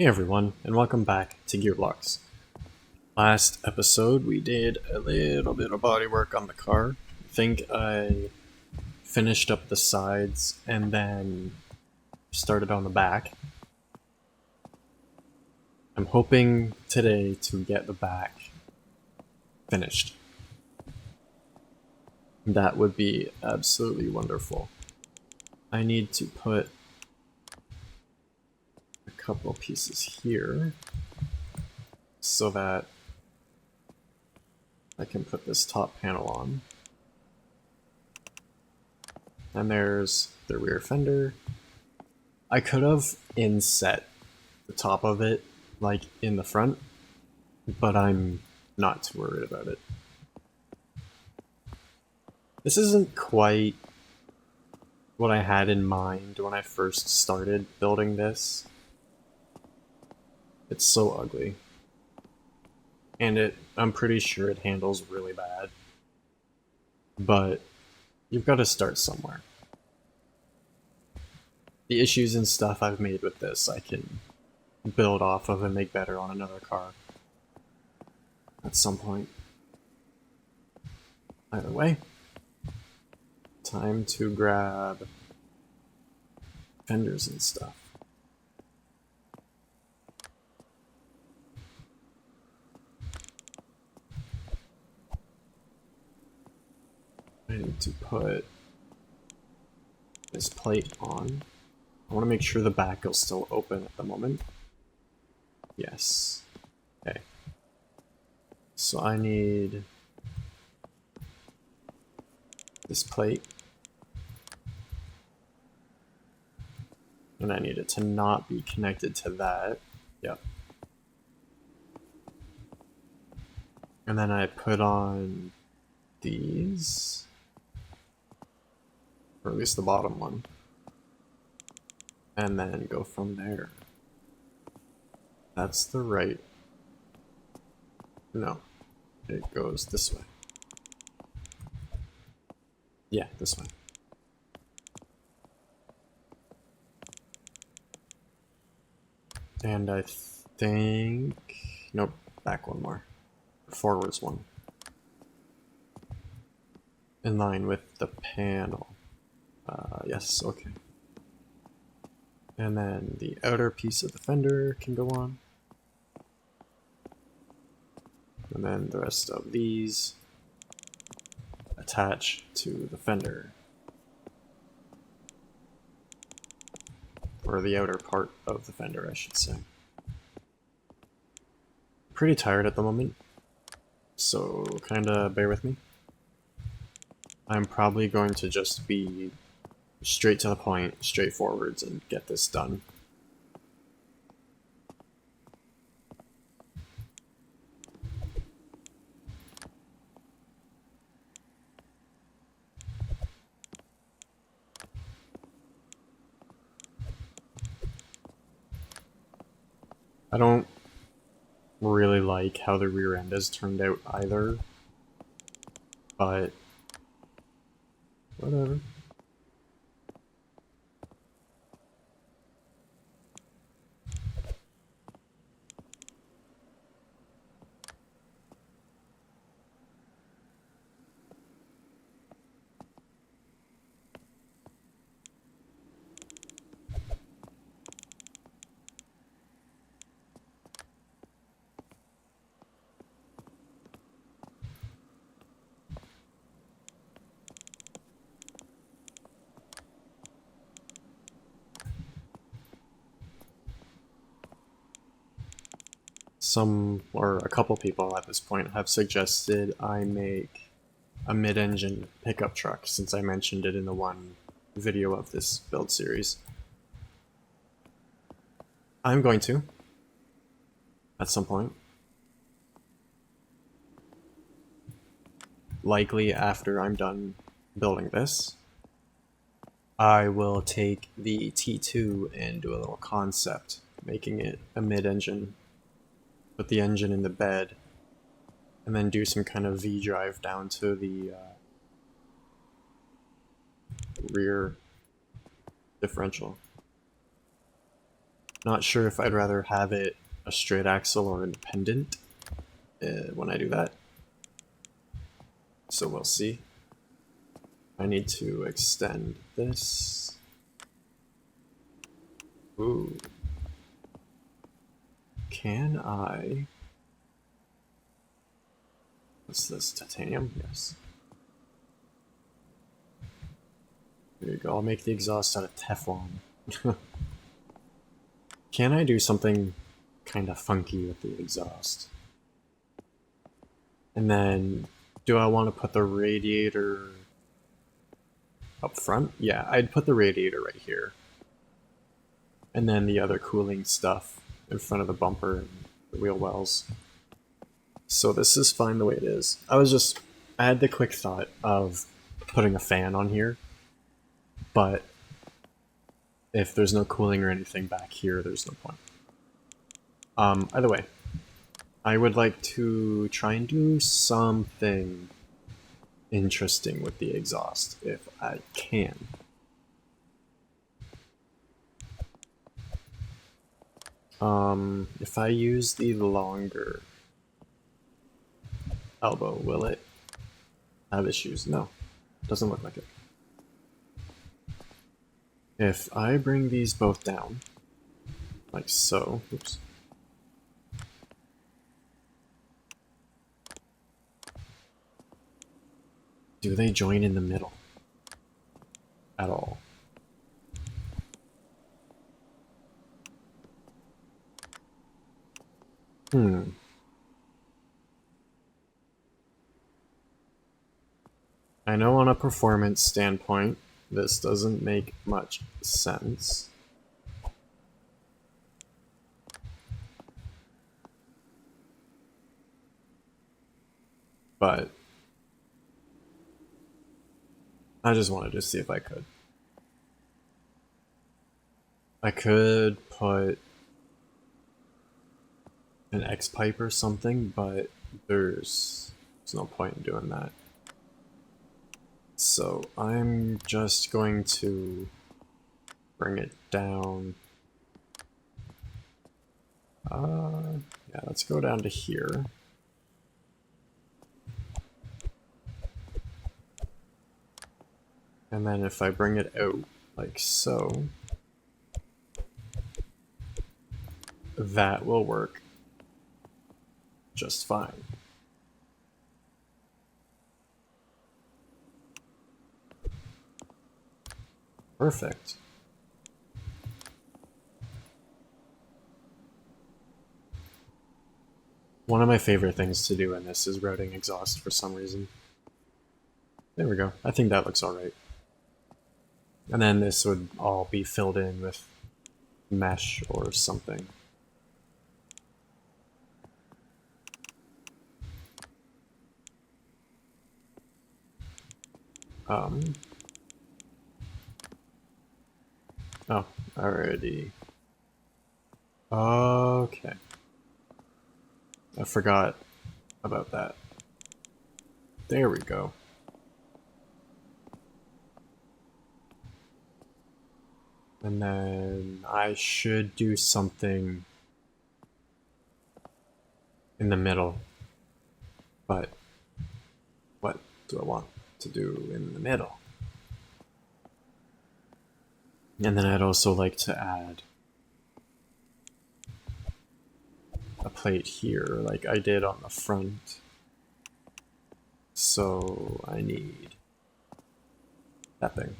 Hey everyone, and welcome back to Gearblocks. Last episode we did a little bit of bodywork on the car. I think I finished up the sides and then started on the back. I'm hoping today to get the back finished. That would be absolutely wonderful. I need to put a couple pieces here so that I can put this top panel on. And there's the rear fender. I could have inset the top of it, like in the front, but I'm not too worried about it. This isn't quite what I had in mind when I first started building this. It's so ugly. And I'm pretty sure it handles really bad. But you've got to start somewhere. The issues and stuff I've made with this I can build off of and make better on another car at some point. Either way, time to grab fenders and stuff. I need to put this plate on. I want to make sure the back is still open at the moment. Yes. Okay. So I need this plate. And I need it to not be connected to that. Yep. And then I put on these. Or at least the bottom one. And then go from there. That's the right. No. It goes this way. Yeah, this way. And I think... Nope, back one more. Forwards one. In line with the panel. Yes, okay. And then the outer piece of the fender can go on. And then the rest of these attach to the fender. Or the outer part of the fender, I should say. Pretty tired at the moment, so kinda bear with me. I'm probably going to just be straight to the point, straightforwards, and get this done. I don't really like how the rear end has turned out either, but whatever. Some, or a couple people at this point, have suggested I make a mid-engine pickup truck, since I mentioned it in the one video of this build series. I'm going to, at some point. Likely after I'm done building this. I will take the T2 and do a little concept, making it a mid-engine. Put the engine in the bed, and then do some kind of V-drive down to the rear differential. Not sure if I'd rather have it a straight axle or independent when I do that. So we'll see. I need to extend this. Ooh. Can I... What's this? Titanium? Yes. There you go. I'll make the exhaust out of Teflon. Can I do something kind of funky with the exhaust? And then, do I want to put the radiator up front? Yeah, I'd put the radiator right here. And then the other cooling stuff in front of the bumper and the wheel wells. So this is fine the way it is. I had the quick thought of putting a fan on here, but if there's no cooling or anything back here, there's no point. Either way, I would like to try and do something interesting with the exhaust, if I can. If I use the longer elbow, will it have issues? No, doesn't look like it. If I bring these both down, like so, oops. Do they join in the middle at all? I know on a performance standpoint, this doesn't make much sense. But I just wanted to see if I could. I could put an X pipe or something, but there's no point in doing that. So I'm just going to bring it down. Yeah, let's go down to here. And then if I bring it out like so, that will work just fine. Perfect. One of my favorite things to do in this is routing exhaust for some reason. There we go. I think that looks alright. And then this would all be filled in with mesh or something. Oh, already. Okay. I forgot about that. There we go. And then I should do something in the middle. But what do I want to do in the middle? And then I'd also like to add a plate here like I did on the front. So I need that thing.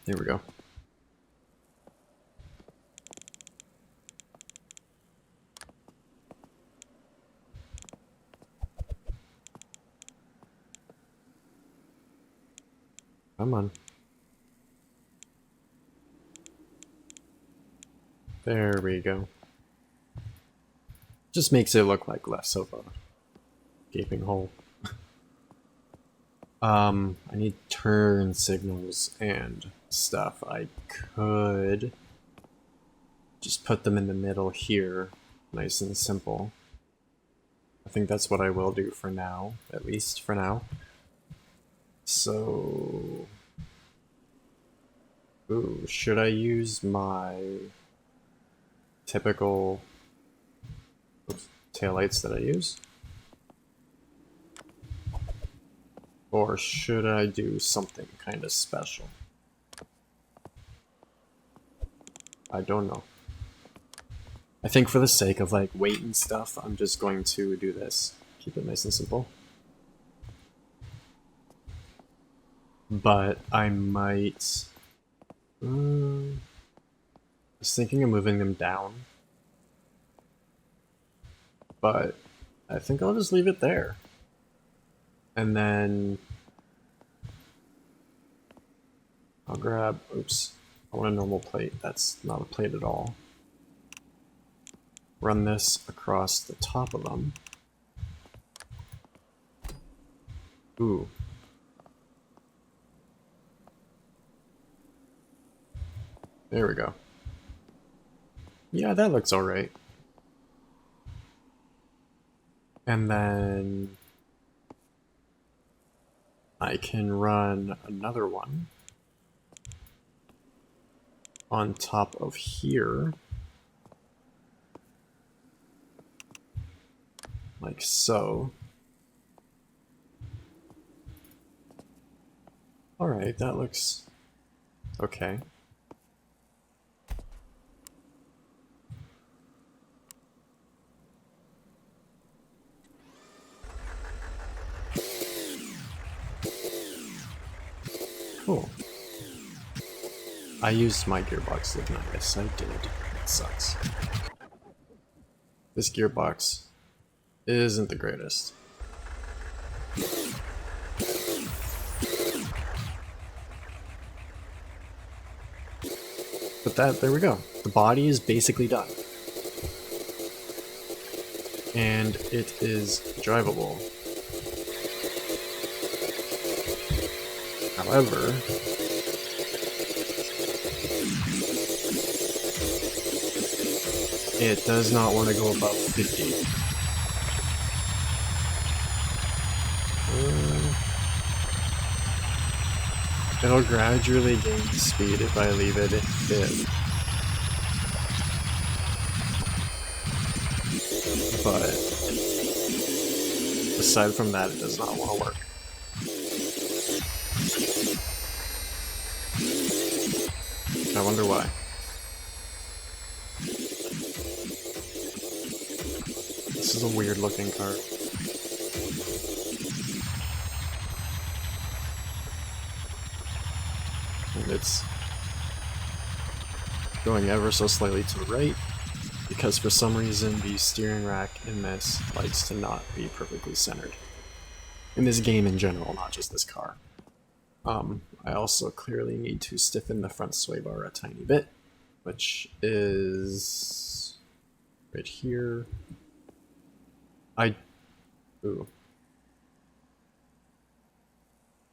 There we go. Come on. There we go. Just makes it look like less of a gaping hole. I need turn signals and stuff. I could just put them in the middle here, nice and simple. I think that's what I will do for now, at least for now. So, ooh, should I use my typical taillights that I use? Or should I do something kind of special? I don't know. I think for the sake of like weight and stuff, I'm just going to do this. Keep it nice and simple. But I might... I was thinking of moving them down. But I think I'll just leave it there. And then I'll grab, oops, I want a normal plate. That's not a plate at all. Run this across the top of them. Ooh. There we go. Yeah, that looks alright. And then I can run another one on top of here, like so. Alright, that looks okay. Cool. I used my gearbox, didn't I? Yes, I did. It sucks. This gearbox isn't the greatest. But there we go. The body is basically done. And it is drivable. However, it does not want to go above 50. It'll gradually gain speed if I leave it in fifth. But aside from that, it does not want to work. I wonder why. This is a weird looking card. And it's going ever so slightly to the right, because for some reason the steering rack in this likes to not be perfectly centered. In this game in general, not just this car. I also clearly need to stiffen the front sway bar a tiny bit, which is right here. Ooh.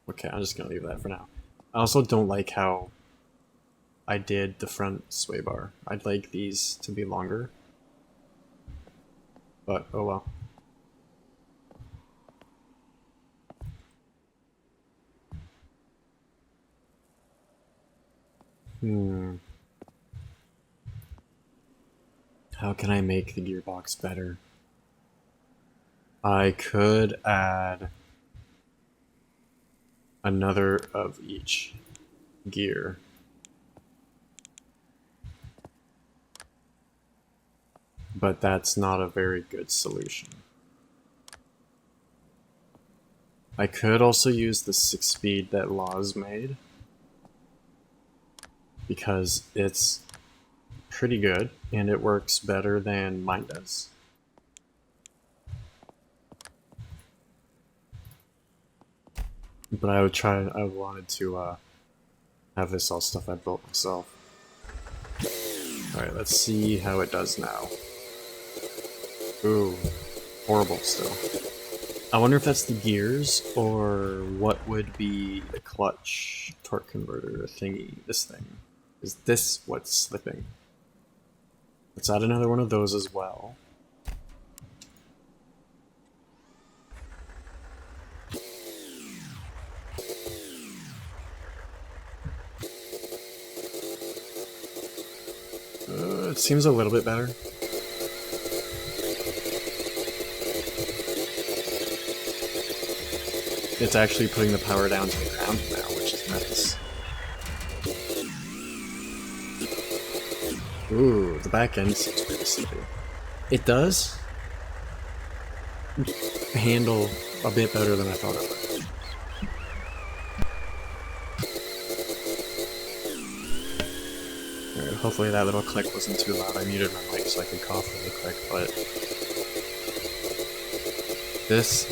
Okay, I'm just gonna leave that for now. I also don't like how I did the front sway bar. I'd like these to be longer. But, oh well. How can I make the gearbox better? I could add another of each gear. But that's not a very good solution. I could also use the 6-speed that Laws made, because it's pretty good and it works better than mine does. But I wanted to have this all stuff I built myself. Alright, let's see how it does now. Ooh, horrible still. I wonder if that's the gears, or what would be the clutch torque converter thingy, this thing. Is this what's slipping? Let's add another one of those as well. Seems a little bit better. It's actually putting the power down to the ground now, which is nice. Ooh, the back end seems pretty sleepy. It does handle a bit better than I thought it would. Alright, hopefully that little click wasn't too loud. I muted my mic so I could cough really quick, but this,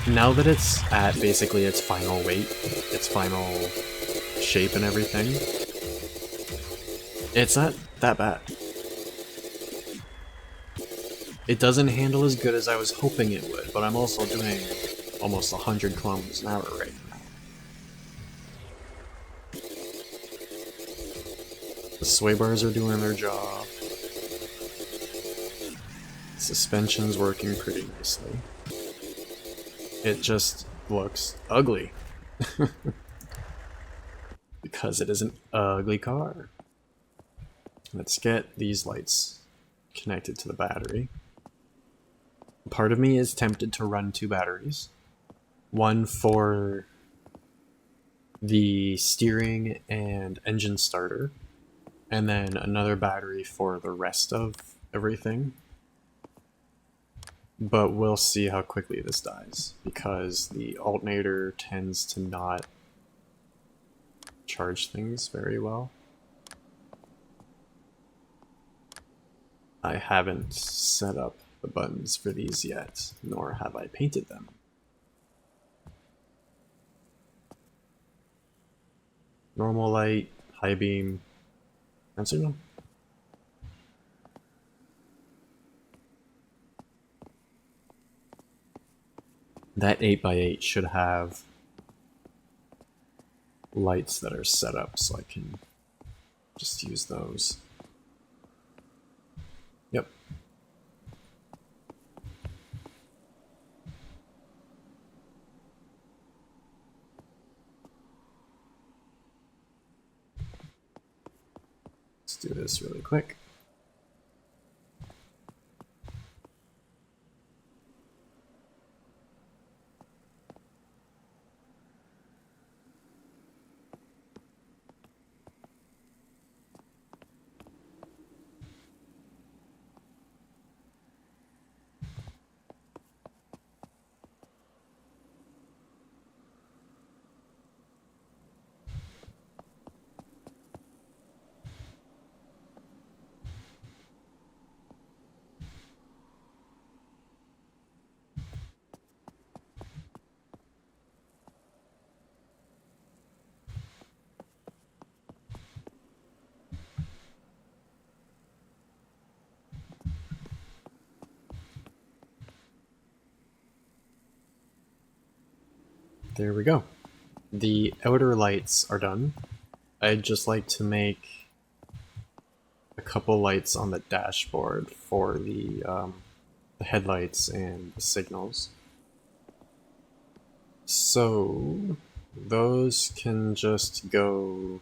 now that it's at basically its final weight, its final shape and everything, it's not that bad. It doesn't handle as good as I was hoping it would, but I'm also doing almost 100 kilometers an hour right now. The sway bars are doing their job. Suspension's working pretty nicely. It just looks ugly. Because it is an ugly car. Let's get these lights connected to the battery. Part of me is tempted to run 2 batteries. One for the steering and engine starter, and then another battery for the rest of everything. But we'll see how quickly this dies, because the alternator tends to not charge things very well. I haven't set up the buttons for these yet, nor have I painted them. Normal light, high beam, and signal. That 8x8 should have lights that are set up, so I can just use those. Yep. Let's do this really quick. There we go. The outer lights are done. I'd just like to make a couple lights on the dashboard for the headlights and the signals. So those can just go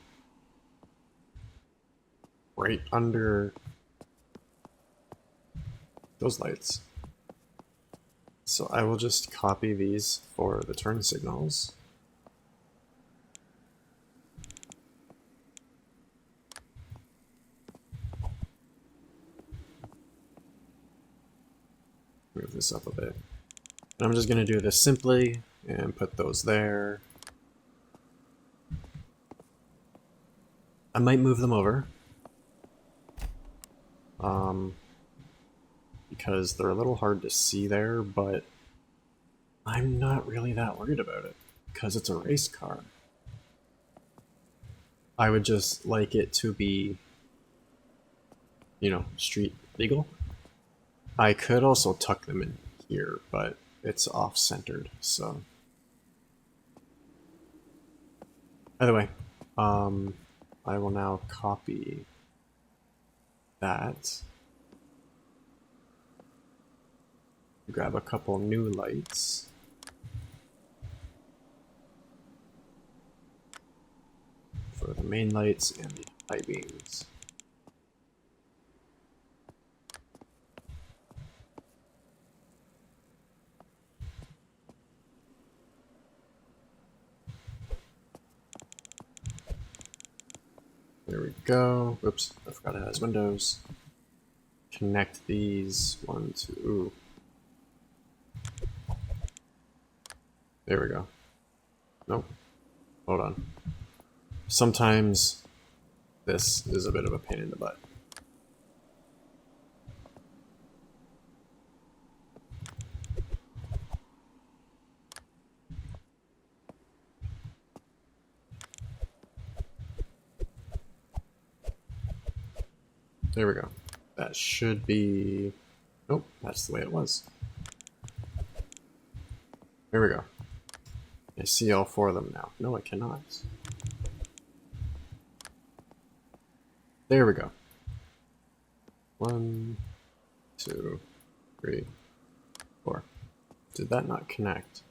right under those lights. So I will just copy these for the turn signals. Move this up a bit. And I'm just going to do this simply and put those there. I might move them over. Because they're a little hard to see there, but I'm not really that worried about it because it's a race car. I would just like it to be, you know, street legal. I could also tuck them in here, but it's off-centered, so. Either way, I will now copy that. Grab a couple new lights. For the main lights and the high beams. There we go. Oops, I forgot it has windows. Connect these. 1, 2. Ooh. There we go. Nope. Hold on. Sometimes this is a bit of a pain in the butt. There we go. That should be... Nope, that's the way it was. There we go. I see all 4 of them now. No, I cannot. There we go. 1, 2, 3, 4. Did that not connect?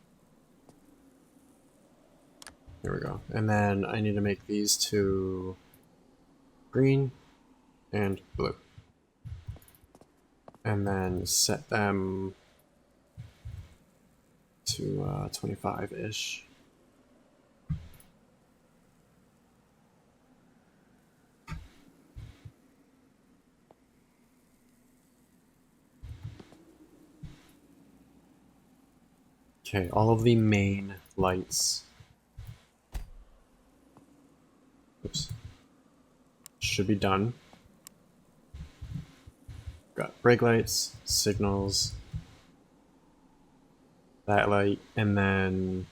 There we go. And then I need to make these 2 green and blue. And then set them to 25-ish. Okay, all of the main lights, oops, should be done. Got brake lights, signals, that light, and then,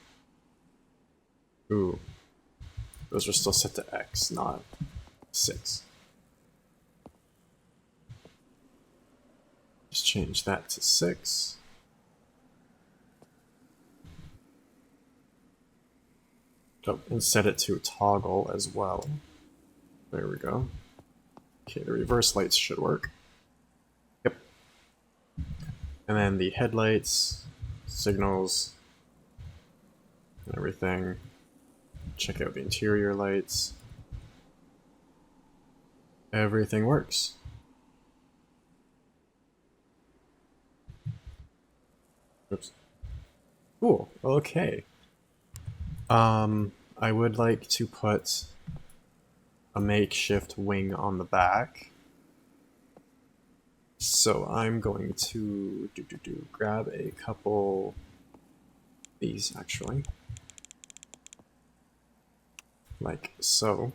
ooh, those are still set to X, not 6. Just change that to 6. Oh, and set it to toggle as well. There we go. Okay, the reverse lights should work. Yep. And then the headlights, signals, and everything. Check out the interior lights. Everything works. Oops. Cool, okay. I would like to put a makeshift wing on the back. So I'm going to grab a couple of these actually. Like so.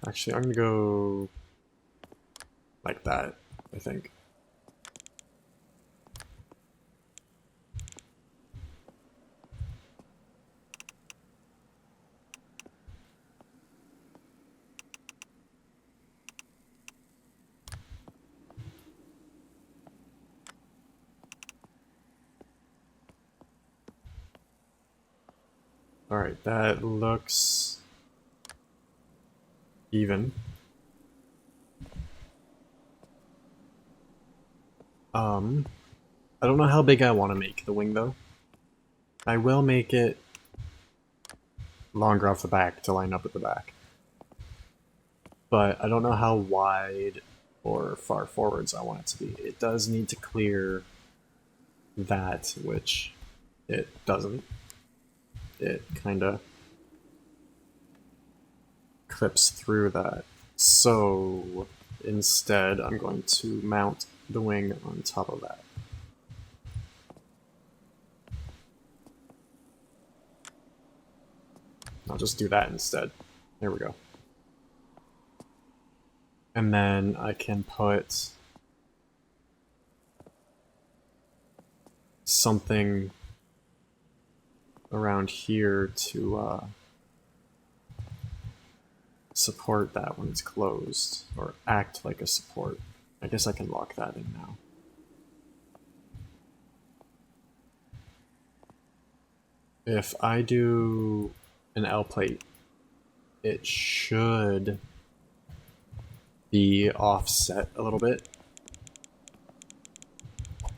Actually, I'm gonna go like that, I think. Alright, that looks even. I don't know how big I want to make the wing though. I will make it longer off the back to line up with the back. But I don't know how wide or far forwards I want it to be. It does need to clear that, which it doesn't. It kind of clips through that. So instead, I'm going to mount the wing on top of that. I'll just do that instead. There we go. And then I can put something around here to support that when it's closed, or act like a support. I guess I can lock that in now. If I do an L plate, it should be offset a little bit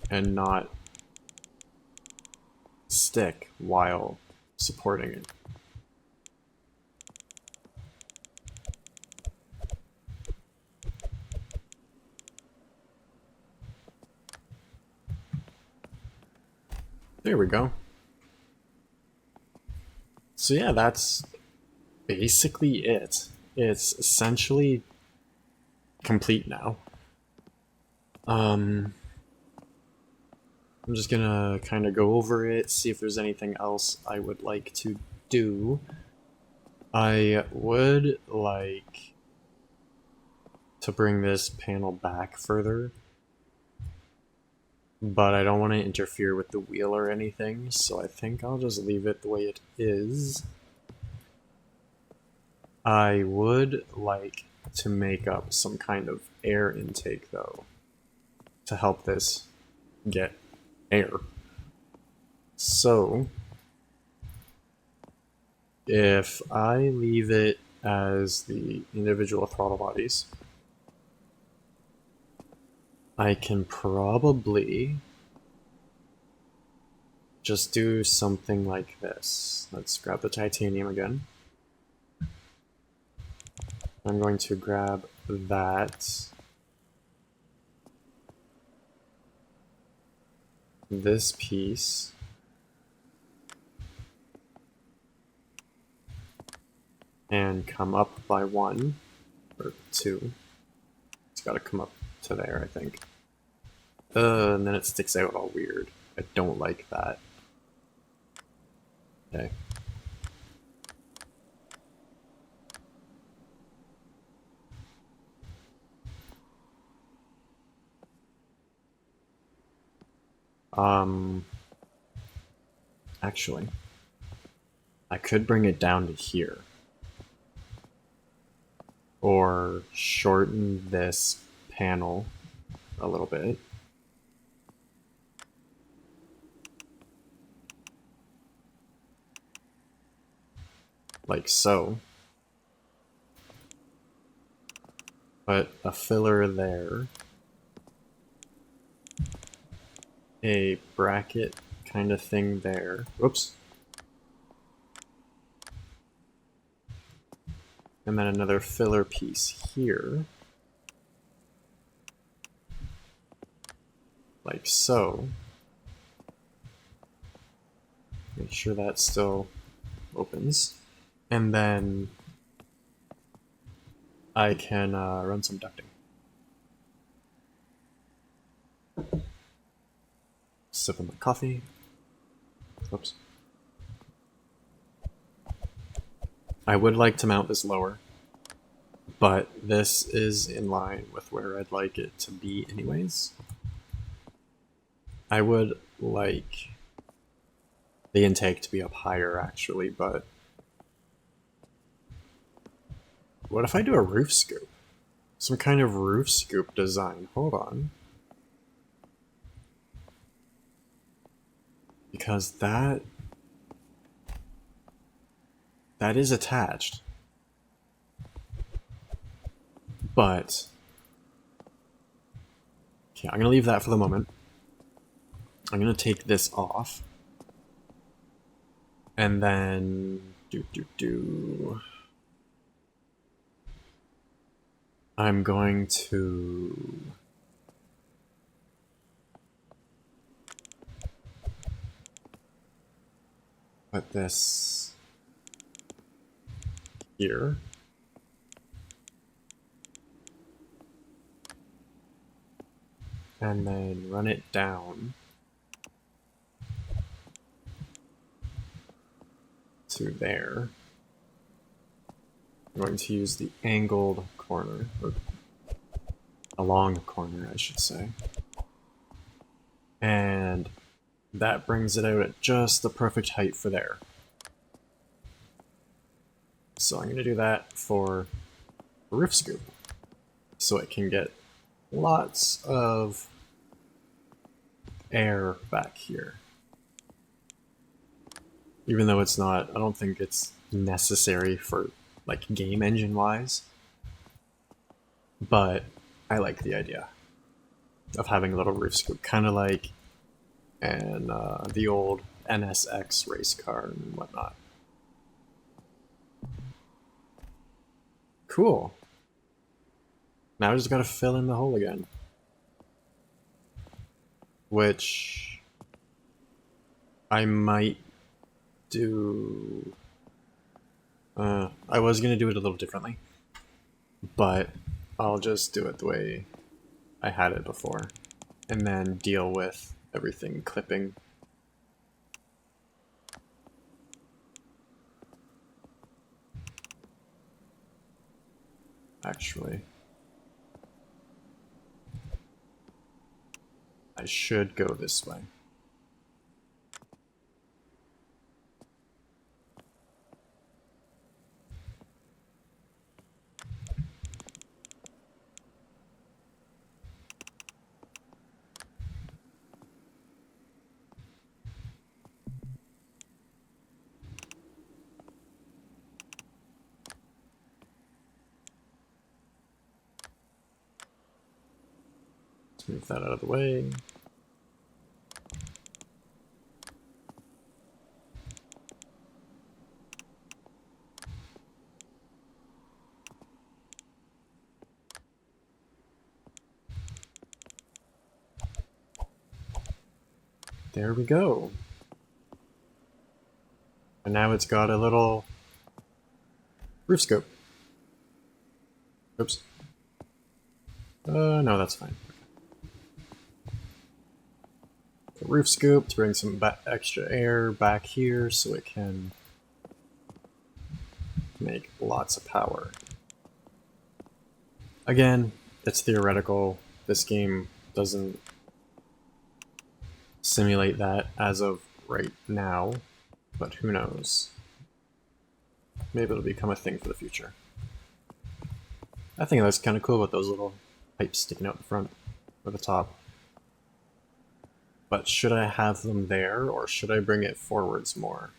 and not stick while supporting it. There we go. So yeah, that's basically it. It's essentially complete now. I'm just gonna kind of go over it, see if there's anything else I would like to do. I would like to bring this panel back further, but I don't want to interfere with the wheel or anything, so I think I'll just leave it the way it is. I would like to make up some kind of air intake, though, to help this get air. So, if I leave it as the individual throttle bodies, I can probably just do something like this. Let's grab the titanium again. I'm going to grab that, this piece, and come up by 1 or 2. It's got to come up to there, I think. And then it sticks out all weird. I don't like that. Okay. Actually, I could bring it down to here. Or shorten this panel a little bit. Like so. Put a filler there. A bracket kind of thing there. Whoops. And then another filler piece here. Like so. Make sure that still opens. And then I can run some ducting. Sip of my coffee. Oops. I would like to mount this lower, but this is in line with where I'd like it to be anyways. I would like the intake to be up higher actually, but what if I do a roof scoop? Some kind of roof scoop design. Hold on. Because that is attached. But okay, I'm gonna leave that for the moment. I'm gonna take this off. And then I'm going to put this here. And then run it down to there. I'm going to use the angled corner, or a long corner, I should say. And that brings it out at just the perfect height for there. So I'm going to do that for a roof scoop, so it can get lots of air back here. Even though it's not, I don't think it's necessary for like game engine wise, but I like the idea of having a little roof scoop, kind of like the old NSX race car and whatnot. Cool. Now I just gotta fill in the hole again. Which I might do... I was going to do it a little differently, but I'll just do it the way I had it before, and then deal with everything clipping. Actually, I should go this way. Let's move that out of the way. There we go. And now it's got a little roof scope. Oops. No, that's fine. The roof scoop to bring some extra air back here so it can make lots of power. Again, it's theoretical. This game doesn't simulate that as of right now, but who knows? Maybe it'll become a thing for the future. I think that's kind of cool with those little pipes sticking out the front or the top. But should I have them there, or should I bring it forwards more?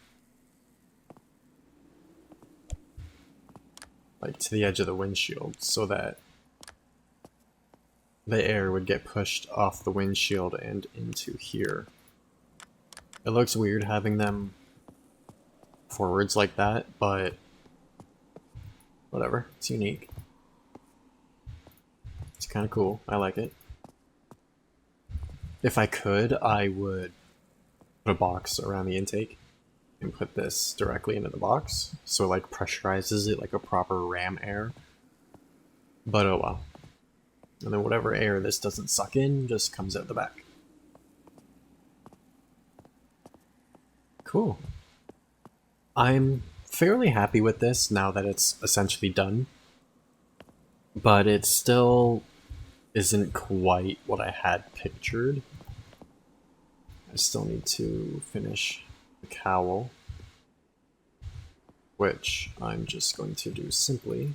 Like to the edge of the windshield, so that the air would get pushed off the windshield and into here. It looks weird having them forwards like that, but whatever, it's unique. It's kind of cool, I like it. If I could, I would put a box around the intake and put this directly into the box, so it like pressurizes it like a proper ram air. But oh well. And then whatever air this doesn't suck in just comes out the back. Cool. I'm fairly happy with this now that it's essentially done, but it still isn't quite what I had pictured. I still need to finish the cowl, which I'm just going to do simply.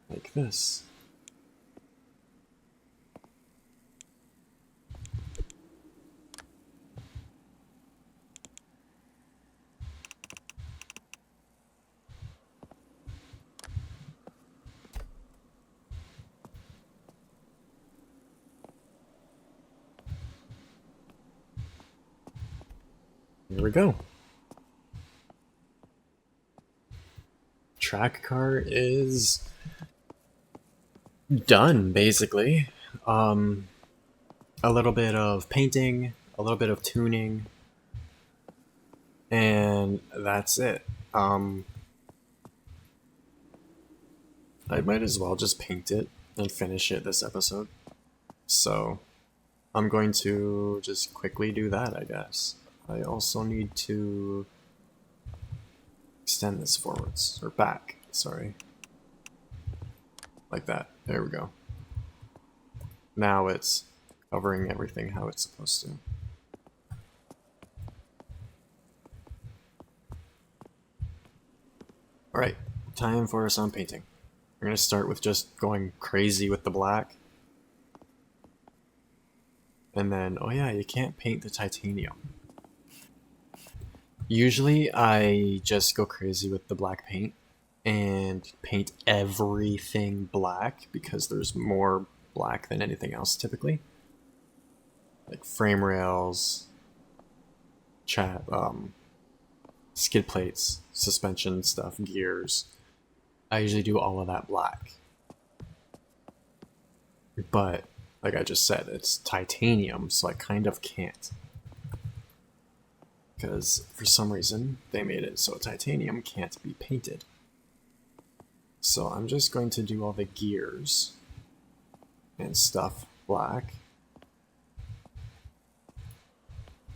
Like this. Here we go. Track car is done, basically. A little bit of painting, a little bit of tuning, and that's it. I might as well just paint it and finish it this episode. So I'm going to just quickly do that, I guess. I also need to extend this forwards, or back, sorry. Like that, there we go. Now it's covering everything how it's supposed to. Alright, time for some painting. We're going to start with just going crazy with the black. And then, oh yeah, you can't paint the titanium. Usually I just go crazy with the black paint and paint everything black because there's more black than anything else typically. Like frame rails, skid plates, suspension stuff, gears. I usually do all of that black. But, like I just said, it's titanium, so I kind of can't. Because for some reason, they made it so titanium can't be painted. So I'm just going to do all the gears and stuff black.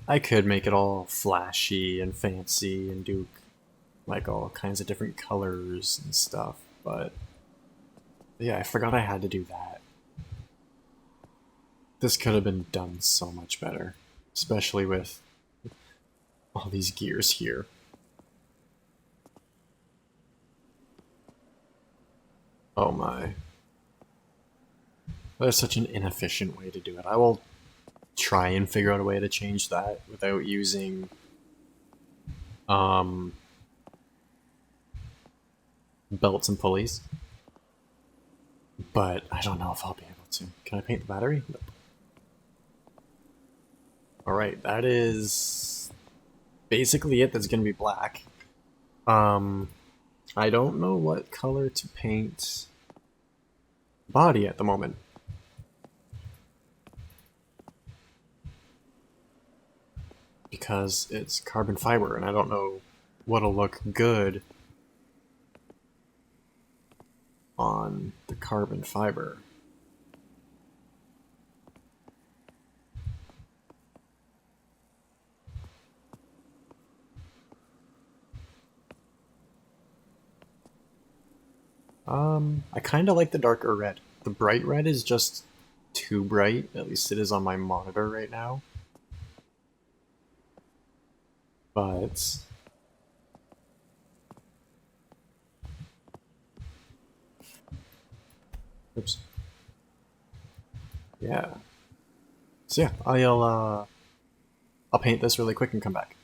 I could make it all flashy and fancy and do like all kinds of different colors and stuff, but yeah, I forgot I had to do that. This could have been done so much better, especially with all these gears here. Oh my. That's such an inefficient way to do it. I will try and figure out a way to change that without using um, belts and pulleys. But I don't know if I'll be able to. Can I paint the battery? Nope. Alright, that is basically it. That's going to be black. I don't know what color to paint body at the moment. Because it's carbon fiber, and I don't know what'll look good on the carbon fiber. I kind of like the darker red. The bright red is just too bright, at least it is on my monitor right now. But oops. Yeah. So yeah, I'll paint this really quick and come back.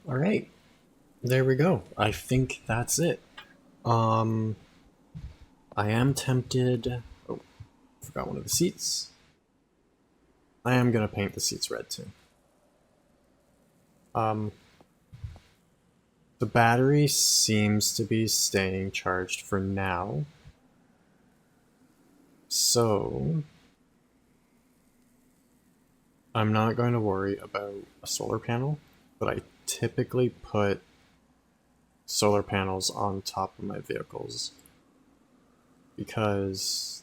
Alright, there we go. I think that's it. Um, I am tempted. Oh, forgot one of the seats. I am gonna paint the seats red too. Um, the battery seems to be staying charged for now. So, I'm not going to worry about a solar panel, but I typically put solar panels on top of my vehicles because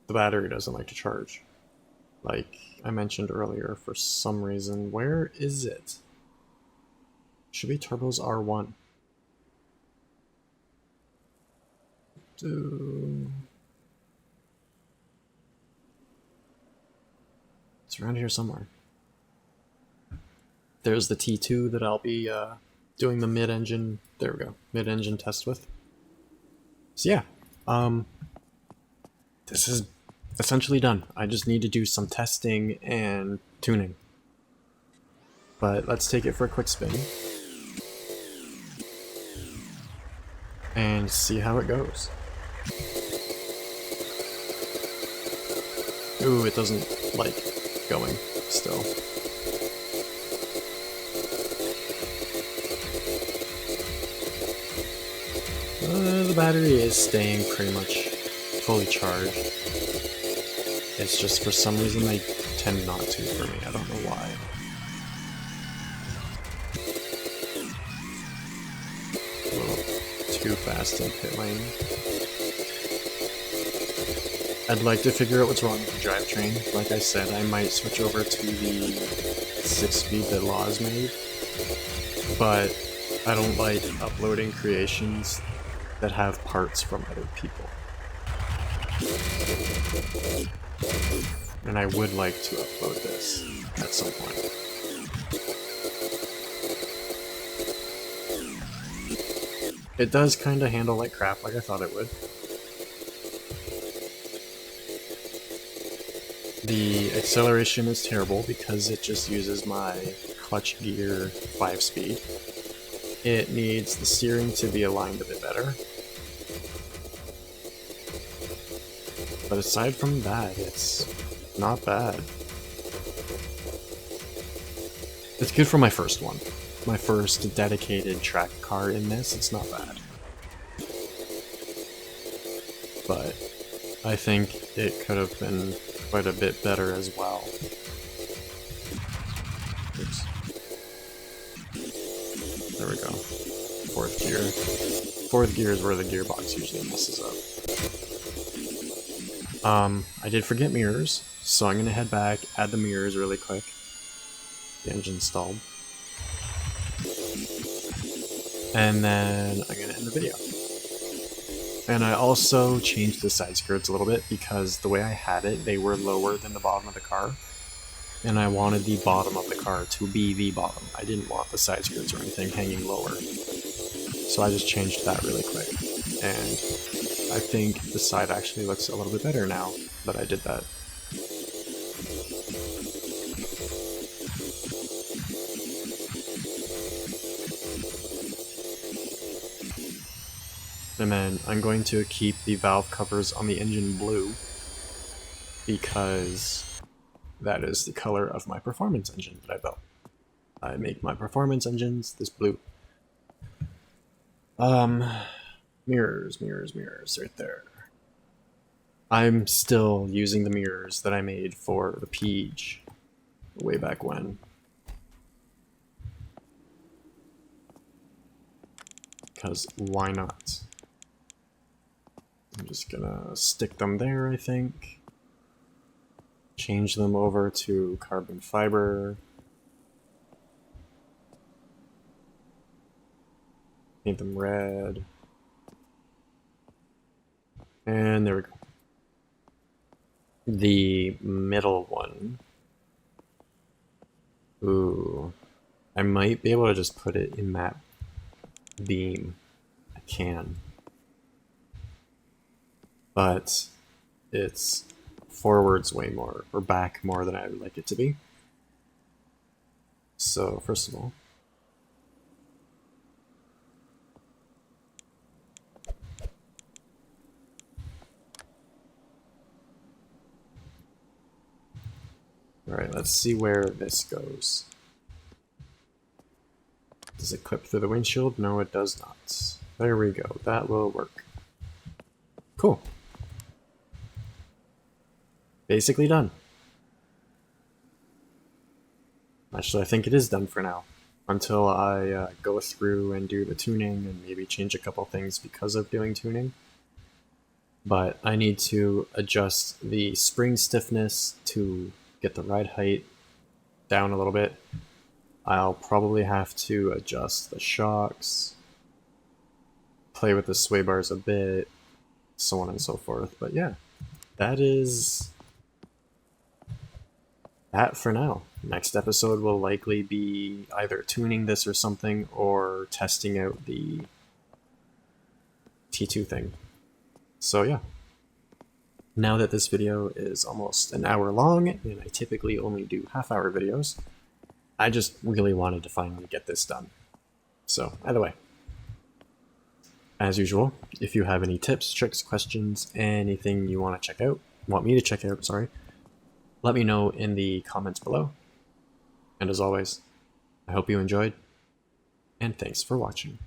the battery doesn't like to charge. like I mentioned earlier, for some reason. Where is it? Should be turbos R1. It's around here somewhere. There's the T2 that I'll be doing the mid-engine, there we go, mid-engine test with. So yeah, this is essentially done. I just need to do some testing and tuning. But let's take it for a quick spin and see how it goes. Ooh, it doesn't like going still. The battery is staying pretty much fully charged. It's just for some reason they tend not to for me. I don't know why. A little too fast in pit lane. I'd like to figure out what's wrong with the drivetrain. Like I said, I might switch over to the 6-speed that Laws made, but I don't like uploading creations that have parts from other people. And I would like to upload this at some point. It does kind of handle like crap, like I thought it would. The acceleration is terrible because it just uses my clutch gear 5-speed. It needs the steering to be aligned a bit better. But aside from that, it's not bad. It's good for my first one. My first dedicated track car in this, it's not bad. But I think it could have been quite a bit better as well. Oops. There we go. Fourth gear. Fourth gear is where the gearbox usually messes up. I did forget mirrors, so I'm gonna head back, add the mirrors really quick. The engine stalled. And then I'm gonna end the video. And I also changed the side skirts a little bit because the way I had it, they were lower than the bottom of the car. And I wanted the bottom of the car to be the bottom. I didn't want the side skirts or anything hanging lower. So I just changed that really quick. And I think the side actually looks a little bit better now that I did that. And then I'm going to keep the valve covers on the engine blue because that is the color of my performance engine that I built. I make my performance engines this blue. Mirrors right there. I'm still using the mirrors that I made for the Peach way back when. Because why not? I'm just gonna stick them there, I think. Change them over to carbon fiber. Paint them red. And there we go. The middle one. Ooh. I might be able to just put it in that beam. I can. But it's forwards way more, or back more than I would like it to be. So, first of all, alright, let's see where this goes. Does it clip through the windshield? No, it does not. There we go. That will work. Cool. Basically done. Actually, I think it is done for now. Until I go through and do the tuning and maybe change a couple things because of doing tuning. But I need to adjust the spring stiffness to get the ride height down a little bit. I'll probably have to adjust the shocks, play with the sway bars a bit, so on and so forth. But yeah, that is that for now. Next episode will likely be either tuning this or something, or testing out the T2 thing. So yeah. Now that this video is almost an hour long, and I typically only do half-hour videos, I just really wanted to finally get this done. So, either way. As usual, if you have any tips, tricks, questions, anything you want me to check out, sorry, let me know in the comments below. And as always, I hope you enjoyed, and thanks for watching.